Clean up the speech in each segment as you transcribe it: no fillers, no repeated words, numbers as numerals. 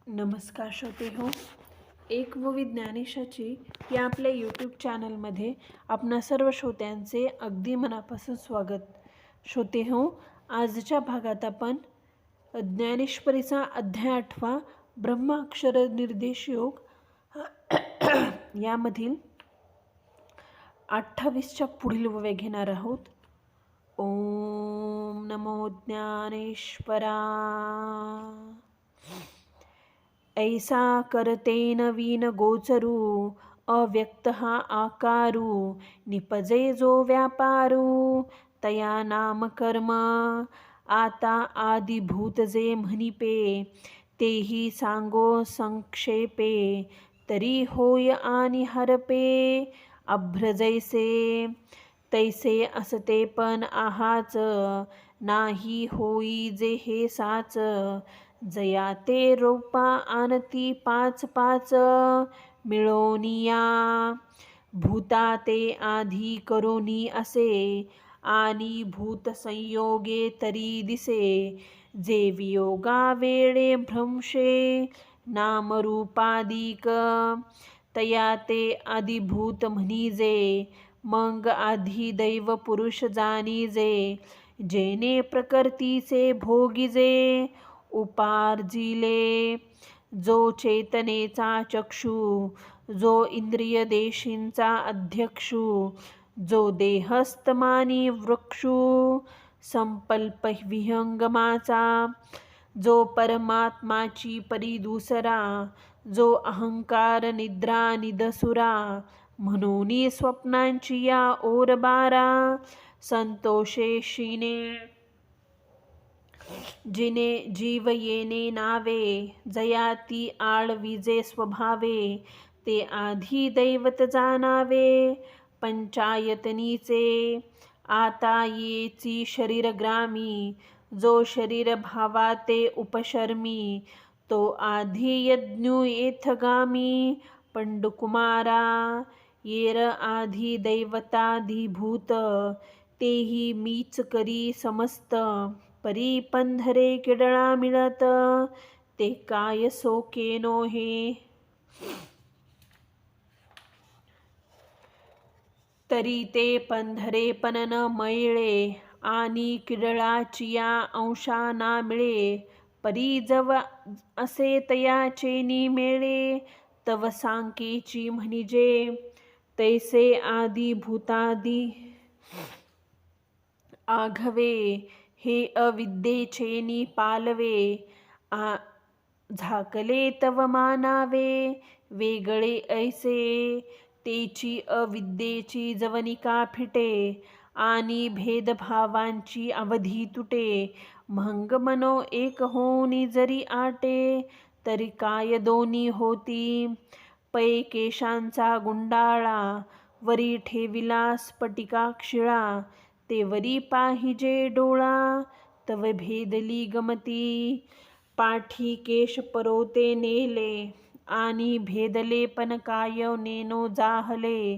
नमस्कार श्रोते हो. एक व विज्ञानेशाची या आपल्या यूट्यूब चॅनलमध्ये आपणा सर्व श्रोत्यांचे अगदी मनापासून स्वागत. श्रोते हो, आजच्या भागात आपण ज्ञानेश्वरीचा अध्याय 8 ब्रह्माक्षर निर्देश योग यामधील 28च्या पुढील ओव्या घेणार आहोत. ओम नमो ज्ञानेश्वरा. ऐसा करते नवीन गोचरू, अव्यक्त हा आकारू, निपजे जो व्यापारू, तया नाम कर्म. आता आदिभूत जे म्हणिपे, तेही सांगो संक्षेपे, तरी होय आणि हरपे. अभ्र जैसे तैसे असते पण आहाच, नाही होई जे हे साच. जया ते रोपा आणती पाच पाच, मिळोनिया भूता ते आधी करोनी असे, आणि भूत संयोगे तरी दिसे. जे वियोगा वेळे भ्रंशे, नामरूपादिक, तया ते आदिभूत म्हणिजे. मग आधी दैव पुरुष जाणिजे, जेने प्रकृतीचे भोगिजे. उपार्जिले जो चेतनेचा चक्षु, जो इंद्रिय देशींचा अध्यक्षु, जो देहस्थ मानी वृक्षु, संकल्प विहंगमाचा, जो परमात्माची परी दुसरा, जो अहंकार निद्रा निदसुरा, म्हणून स्वप्नांची या ओरबारा. संतोषेशिने जिने जीव येणे नावे, जयाती आळविजे स्वभावे, ते आधी दैवत जाणावे. पंचायतनीचे आता येची शरीरग्रामी, जो शरीर भावा ते उपशर्मी, तो आधी यज्ञू येथगामी. पंडुकुमारा येर आधी दैवताधिभूत, तेही मीच करी समस्त. परी पंधरे किडळा मिळत, ते काय सोकेनो हे. तरी ते पंधरे पण न मिळे, आणि किडळाचिया अंशा ना मिळे. परी जव असे तयाचे निमेळे, तव सांकेची म्हणिजे. तैसे आदिभूतादि आघवे, हे अविद्येचे निपालवे. झाकले तव मानावे, वेगळे ऐसे तेची अविद्येची जवनिका फिटे. आणि भेदभावांची अवधी तुटे. महंग मनो एक होनी जरी आटे, तरी काय दोन्ही होती. पै केशांचा गुंडाळा, वरी ठेविला स्फटिकाक्षिळा, ते वरी पाहिजे डोळा, तव भेदली गमती. पाठी केश परोते नेले, आणि भेदले पण काय नेनो जाहले.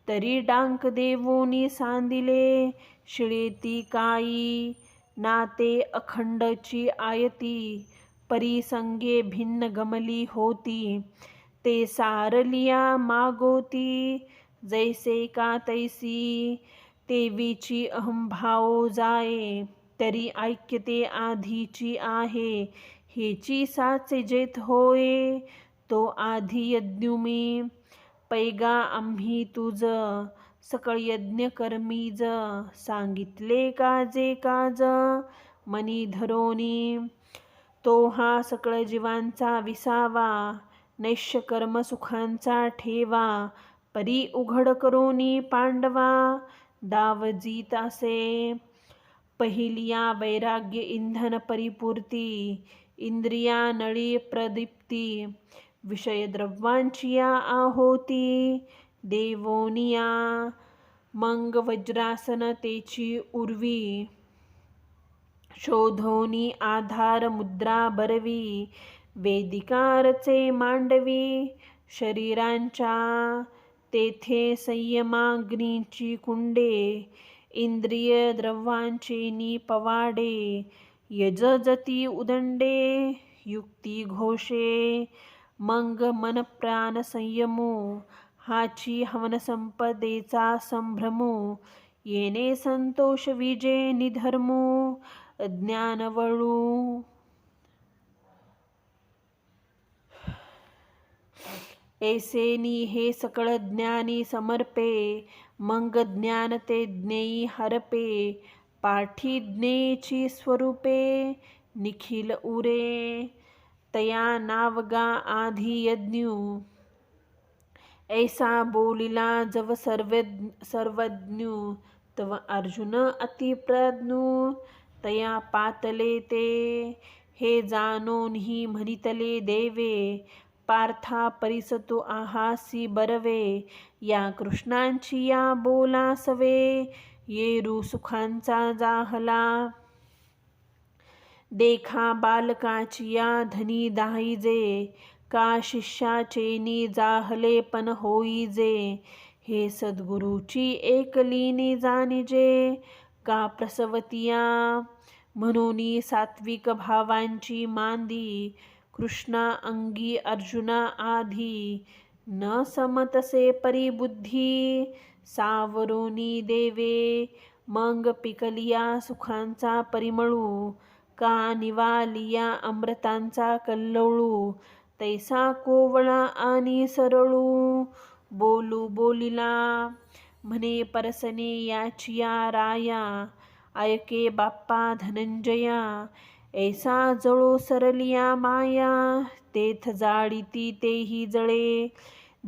तरी डांक देवोनी सांदिले, शिळेती काई नाते अखंडची आयती. परी संगे भिन्न गमली होती, ते सारलिया मागोती. जैसे का तैसी तेवीची अहंभाव जाये, तरी ऐक्यते आधीची आहे. हेची साचे जेथ होये, तो आधी यज्ञुमी. पैगा आम्ही तुझ सकळ यज्ञ कर्मीज, सांगितले काजे काज मनी धरोनी. तो हा सकळ जीवांचा विसावा, नैष्य कर्म सुखांचा ठेवा. परी उघड करोनी पांडवा, दावजीत असे. पहिलिया वैराग्य इंधन परिपूर्ती, इंद्रिया नळी प्रदीप्ती. विषय द्रव्यांचिया आहोती, देवोनिया. मंग वज्रासन तेची उर्वी, शोधोनी आधार मुद्रा बरवी. वेदिकारचे मांडवी, शरीरांच्या तेथे संयमाग्नीची कुंडे. इंद्रिय द्रव्यांचे निपवाडे, यजजती उदंडे. युक्ती घोषे मंग मन प्राण संयमो हाची हवन संपदेचा संभ्रमो येणे संतोष विजे निधर्मो ज्ञान वळू ऐसेनी हे सकळ ज्ञानी समर्पे मंग ज्ञान ते ज्ञेयी हरपे पाठी ज्ञेयची स्वरूपे निखिल उरे तया नावगा आधी यज्ञू ऐसा बोलिला जव सर्वज्ञू तव अर्जुन अतिप्रज्ञू तया पातले ते हे जाणून ही म्हणितले देवे पार्था परिसतो आहासी बरवे या कृष्णांची या बोला सवे येरू सुखांचा जाहला देखा बालकाची या धनी दाहिजे का शिष्याचेनी जाहले पण होईजे हे सद्गुरूची एकलीनी जाणिजे का प्रसवतिया म्हणून सात्विक भावांची मांदी कृष्णा अंगी अर्जुना आधी न समतसे परिबुद्धी सावरोनी देवे मग पिकलिया सुखांचा परिमळू का निवालिया अमृतांचा कल्लोळू तैसा कोवळा आणि सरळू बोलू बोलिला म्हणे परसने याचिया राया ऐके बाप्पा धनंजया ऐसा जळो सरलिया माया तेथ जाळीती तेही जळे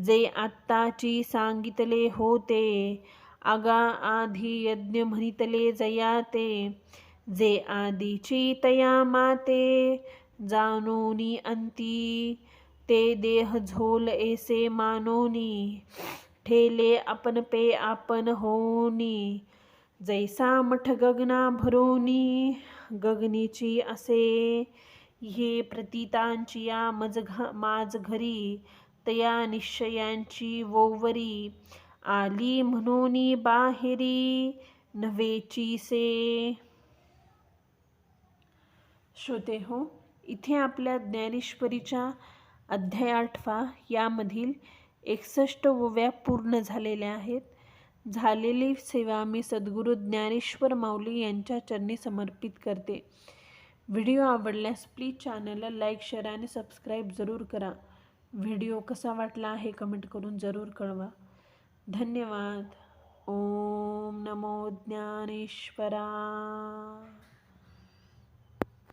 जे आत्ताची सांगितले होते आगा आधी यज्ञ म्हणितले जया ते जे आधीची तया माते जाणोनी अंती ते देह झोल ऐसे मानोनी ठेले आपण पे आपण होनी जैसा मठ गगना भरोनी गगनीची असे हे प्रतीतांची या माझ घरी तया निश्चयांची वोवरी आली म्हणोनी बाहेरी नव्हेची से श्रोते हो, इथे आपल्या ज्ञानेश्वरीच्या अध्याय 8 यामधील 61 ओव्या पूर्ण झालेल्या आहेत. झालेली सेवा मी सद्गुरू ज्ञानेश्वर माऊली यांच्या चरणी समर्पित करते. व्हिडिओ आवडल्यास प्लीज चॅनलला लाईक, शेअर आणि सबस्क्राईब जरूर करा. व्हिडिओ कसा वाटला हे कमेंट करून जरूर कळवा. धन्यवाद. ओम नमो ज्ञानेश्वरा.